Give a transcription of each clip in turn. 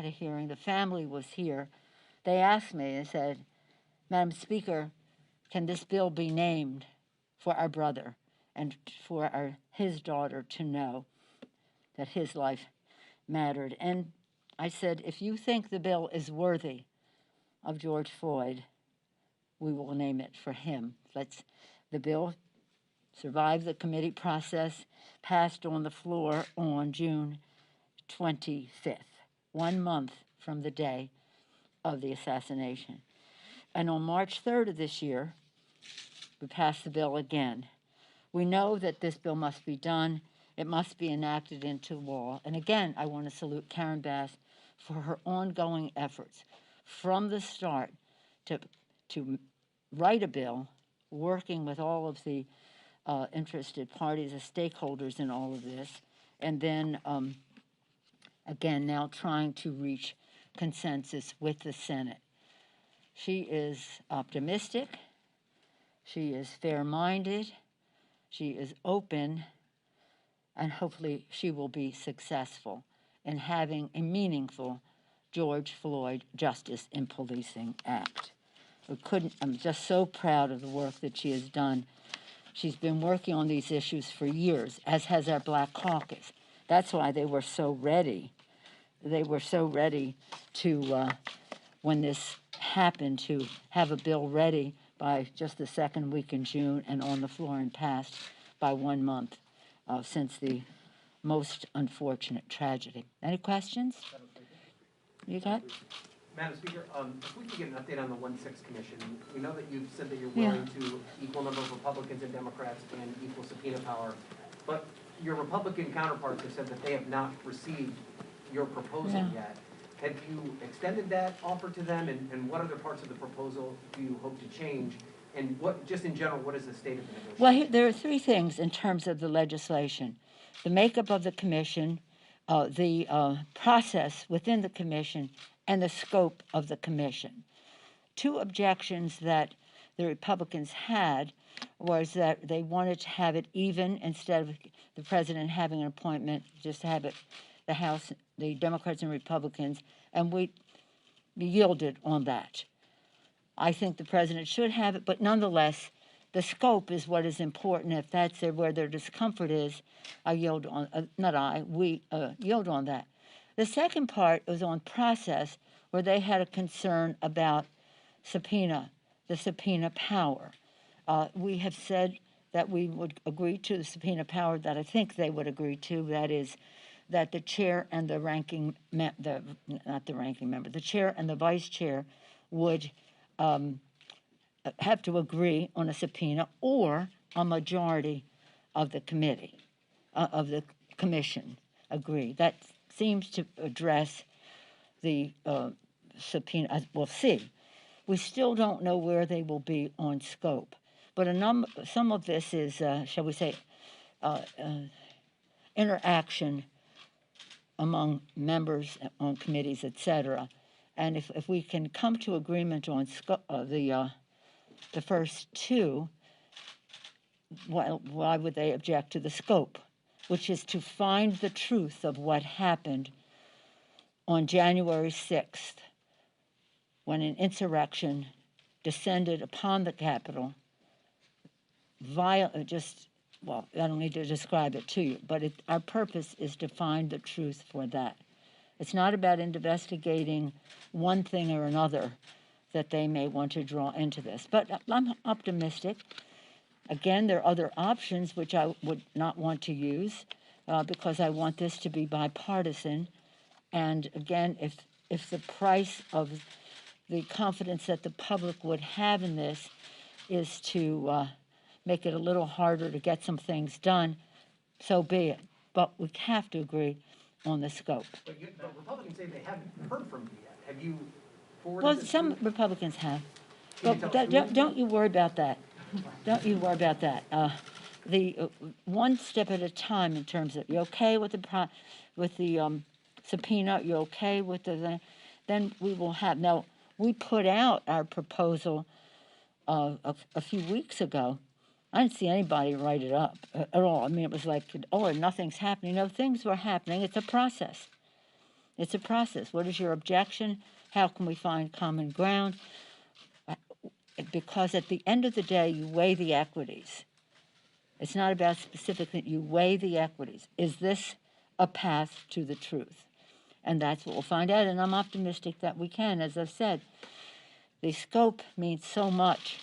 had a hearing. The family was here. They asked me and said, Madam Speaker, can this bill be named for our brother and for his daughter to know that his life mattered? And I said, if you think the bill is worthy of George Floyd, we will name it for him. The bill survived the committee process, passed on the floor on June 25th, 1 month from the day of the assassination. And on March 3rd of this year, we passed the bill again. We know that this bill must be done. It must be enacted into law. And again, I want to salute Karen Bass for her ongoing efforts from the start to write a bill, working with all of the interested parties, the stakeholders in all of this, and then again now trying to reach consensus with the Senate. She is optimistic, she is fair-minded, she is open, and hopefully she will be successful in having a meaningful George Floyd Justice in Policing Act. I'm just so proud of the work that she has done. She's been working on these issues for years, as has our Black Caucus. That's why they were so ready. They were so ready to, when this happened, to have a bill ready by just the second week in June and on the floor and passed by 1 month since the most unfortunate tragedy. Any questions? You got? Madam Speaker, if we could get an update on the 1-6 Commission. We know that you've said that you're willing to equal number of Republicans and Democrats and equal subpoena power, but your Republican counterparts have said that they have not received your proposal yet. Have you extended that offer to them, and what other parts of the proposal do you hope to change? And what, just in general, what is the state of the negotiation? Well, there are three things in terms of the legislation: the makeup of the commission, the process within the commission, and the scope of the commission. Two objections that the Republicans had was that they wanted to have it even, instead of the president having an appointment, just have it the House, the Democrats and Republicans, and we yielded on that. I think the president should have it, but nonetheless, the scope is what is important. If that's where their discomfort is, I yield on, we yield on that. The second part was on process, where they had a concern about the subpoena power. We have said that we would agree to the subpoena power that I think they would agree to, that is, that the chair and the the chair and the vice chair would have to agree on a subpoena, or a majority of the committee, of the commission agree. That seems to address the subpoena. We'll see. We still don't know where they will be on scope, but some of this is, shall we say, interaction among members on committees, etc. And if we can come to agreement on the first two, why would they object to the scope, which is to find the truth of what happened on January 6th, when an insurrection descended upon the Capitol, I don't need to describe it to you, but our purpose is to find the truth for that. It's not about investigating one thing or another that they may want to draw into this. But I'm optimistic. Again, there are other options which I would not want to use because I want this to be bipartisan. And again, if the price of the confidence that the public would have in this is to make it a little harder to get some things done, so be it. But we have to agree on the scope. But Republicans say they haven't heard from you yet. Have you forwarded this? Some Republicans have. But don't you worry about that. Don't you worry about that. The one step at a time in terms of, you okay with the subpoena, you okay with then we will have. Now, we put out our proposal a few weeks ago. I didn't see anybody write it up at all. I mean, it was like, oh, nothing's happening. No, things were happening. It's a process. It's a process. What is your objection? How can we find common ground? Because at the end of the day, you weigh the equities. It's not about specific that you weigh the equities. Is this a path to the truth? And that's what we'll find out, and I'm optimistic that we can. As I've said, the scope means so much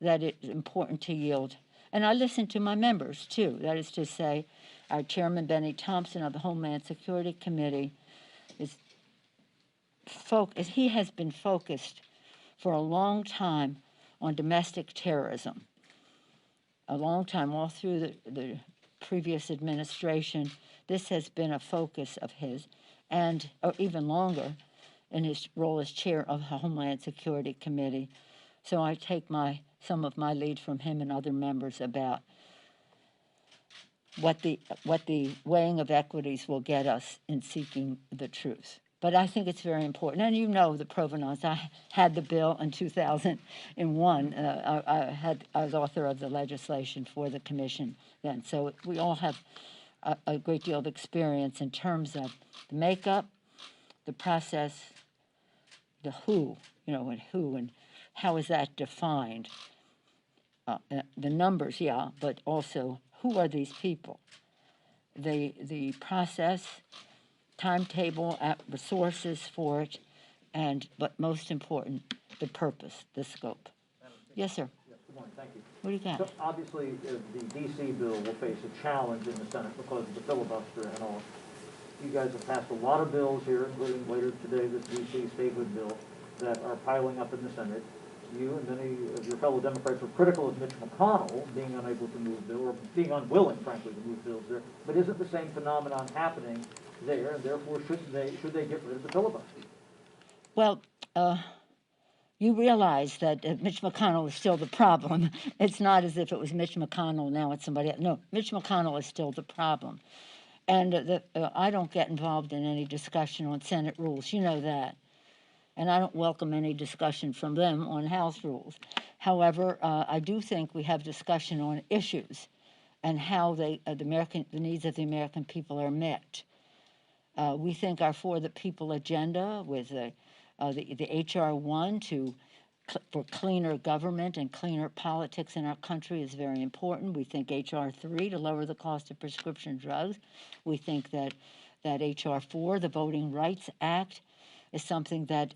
that it's important to yield. And I listen to my members, too. That is to say, our chairman, Benny Thompson, of the Homeland Security Committee, he has been focused for a long time on domestic terrorism. A long time, all through the previous administration, this has been a focus of his, and even longer in his role as chair of the Homeland Security Committee. So I take some of my lead from him and other members about what the weighing of equities will get us in seeking the truth. But I think it's very important. And you know the provenance. I had the bill in 2001. I was author of the legislation for the commission then. So we all have a great deal of experience in terms of the makeup, the process, the who, and how is that defined. The numbers, yeah, but also who are these people? The process, timetable, resources for it, but most important, the purpose, the scope. Yes, sir. Yes, good morning, thank you. What do you got? So obviously, the D.C. bill will face a challenge in the Senate because of the filibuster and all. You guys have passed a lot of bills here, including later today this D.C. statehood bill, that are piling up in the Senate. You and many of your fellow Democrats were critical of Mitch McConnell being unable to move bill, or being unwilling, frankly, to move bills there. But isn't the same phenomenon happening there, and therefore should they get rid of the filibuster? Well, you realize that Mitch McConnell is still the problem. It's not as if it was Mitch McConnell, now it's somebody else. No, Mitch McConnell is still the problem. And I don't get involved in any discussion on Senate rules. You know that. And I don't welcome any discussion from them on House rules. However, I do think we have discussion on issues and how the needs of the American people are met. We think our For the People agenda with the H.R. 1 for cleaner government and cleaner politics in our country is very important. We think H.R. 3 to lower the cost of prescription drugs. We think that H.R. 4, the Voting Rights Act, is something that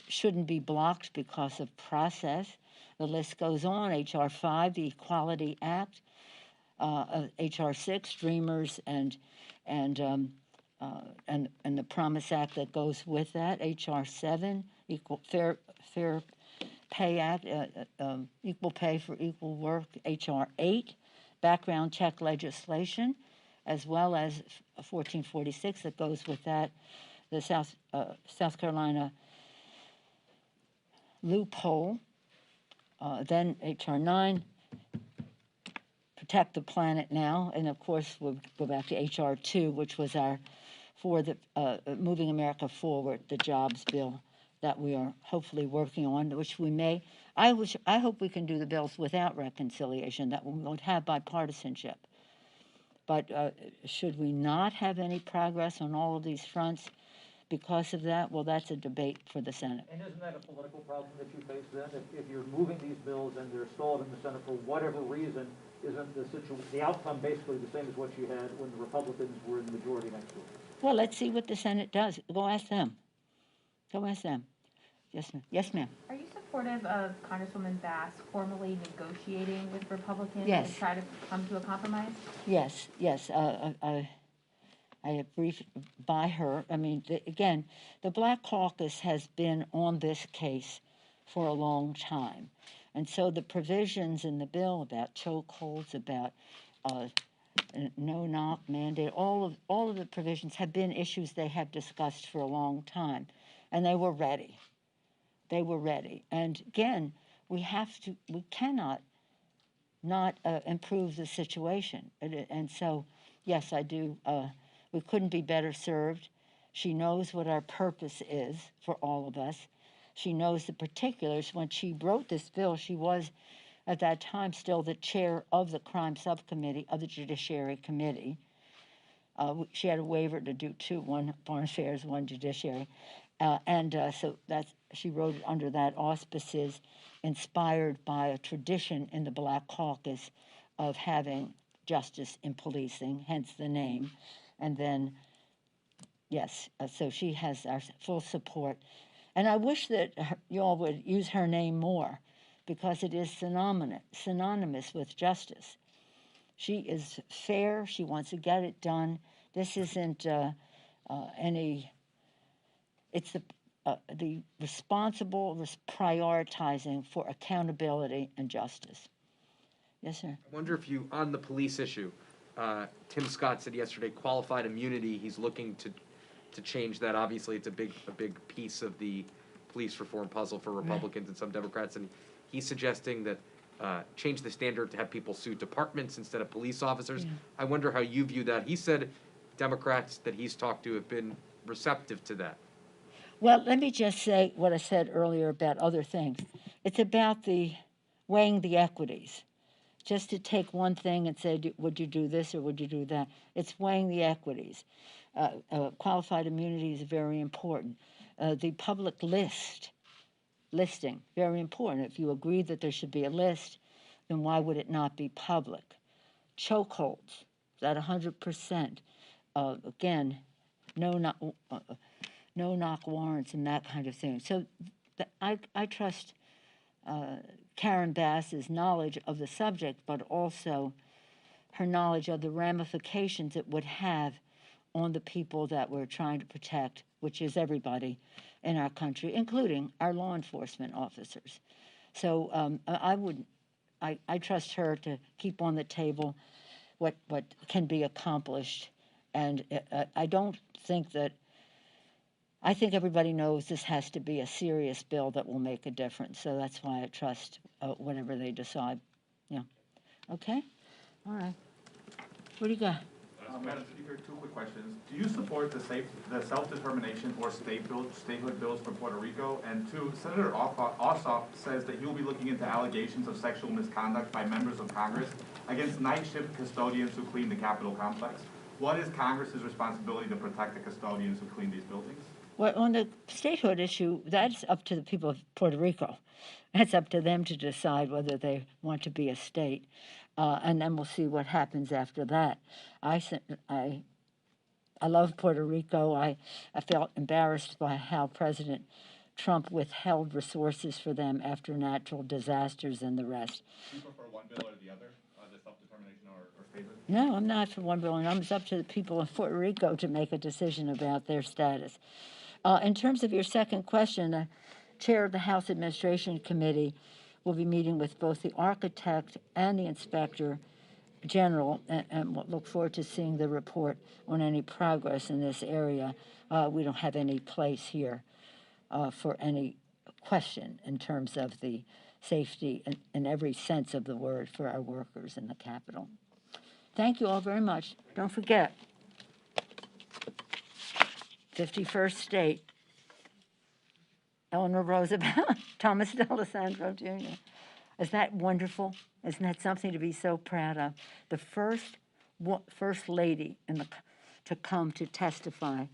shouldn't be blocked because of process. The list goes on. H.R. 5, the Equality Act, H.R. 6, Dreamers and the Promise Act that goes with that. H.R. 7, Fair Pay Act, Equal Pay for Equal Work. H.R. 8, background check legislation, as well as 1446 that goes with that. The South Carolina loophole, then H.R. 9, Protect the Planet Now, and of course we'll go back to H.R. 2, which was for the Moving America Forward, the jobs bill that we are hopefully working on, which we may. I hope we can do the bills without reconciliation, that we won't have bipartisanship. But should we not have any progress on all of these fronts because of that? Well, that's a debate for the Senate. And isn't that a political problem that you face then? If you're moving these bills and they're stalled in the Senate for whatever reason, isn't the outcome basically the same as what you had when the Republicans were in the majority next week? Well, let's see what the Senate does. Go ask them. Go ask them. Yes, ma'am. Yes, ma'am. Are you supportive of Congresswoman Bass formally negotiating with Republicans Yes. and try to come to a compromise? Yes. I have briefed by her. I mean, again, the Black Caucus has been on this case for a long time. And so the provisions in the bill about chokeholds, about no-knock mandate, all of the provisions have been issues they have discussed for a long time. And they were ready. They were ready. And again, we cannot not improve the situation. And so, yes, I do. We couldn't be better served. She knows what our purpose is for all of us. She knows the particulars. When she wrote this bill, she was, at that time, still the chair of the Crime Subcommittee of the Judiciary Committee. She had a waiver to do two, one foreign affairs, one judiciary. So she wrote it under that auspices, inspired by a tradition in the Black Caucus of having justice in policing, hence the name. And then, yes, so she has our full support. And I wish that you all would use her name more, because it is synonymous with justice. She is fair. She wants to get it done. This isn't it's the responsible prioritizing for accountability and justice. Yes, sir. I wonder if you, on the police issue, Tim Scott said yesterday, qualified immunity, he's looking to change that. Obviously, it's a big piece of the police reform puzzle for Republicans and some Democrats, and he's suggesting that change the standard to have people sue departments instead of police officers. Yeah. I wonder how you view that. He said Democrats that he's talked to have been receptive to that. Well, let me just say what I said earlier about other things. It's about weighing the equities. Just to take one thing and say, would you do this or would you do that? It's weighing the equities. Qualified immunity is very important. The public listing, very important. If you agree that there should be a list, then why would it not be public? Chokeholds, that 100%. Again, no knock warrants and that kind of thing. So I trust Karen Bass's knowledge of the subject, but also her knowledge of the ramifications it would have on the people that we're trying to protect, which is everybody in our country, including our law enforcement officers. So I trust her to keep on the table what can be accomplished, and I don't think that. I think everybody knows this has to be a serious bill that will make a difference. So that's why I trust whatever they decide. Yeah. Okay. All right. What do you got? Madam Speaker, two quick questions. Do you support the self-determination or statehood bills for Puerto Rico? And two, Senator Ossoff says that he will be looking into allegations of sexual misconduct by members of Congress against night shift custodians who clean the Capitol complex. What is Congress's responsibility to protect the custodians who clean these buildings? Well, on the statehood issue, that's up to the people of Puerto Rico. That's up to them to decide whether they want to be a state. And then we'll see what happens after that. I love Puerto Rico. I felt embarrassed by how President Trump withheld resources for them after natural disasters and the rest. Do you prefer one bill or the other, the self-determination or statehood? No, I'm not for one bill, and it's up to the people of Puerto Rico to make a decision about their status. In terms of your second question, the chair of the House Administration Committee will be meeting with both the architect and the inspector general, and we'll look forward to seeing the report on any progress in this area. We don't have any place here for any question in terms of the safety in every sense of the word for our workers in the Capitol. Thank you all very much. Don't forget, 51st state, Eleanor Roosevelt, Thomas D'Alessandro Jr. Is that wonderful? Isn't that something to be so proud of? The first lady to come to testify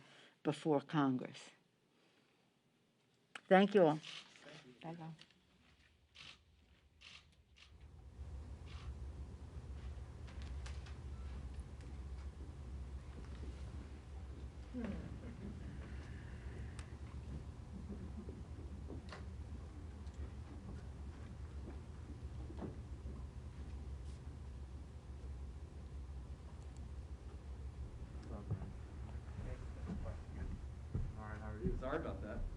before Congress. Thank you all. Thank you. Bye-bye. Sorry about that.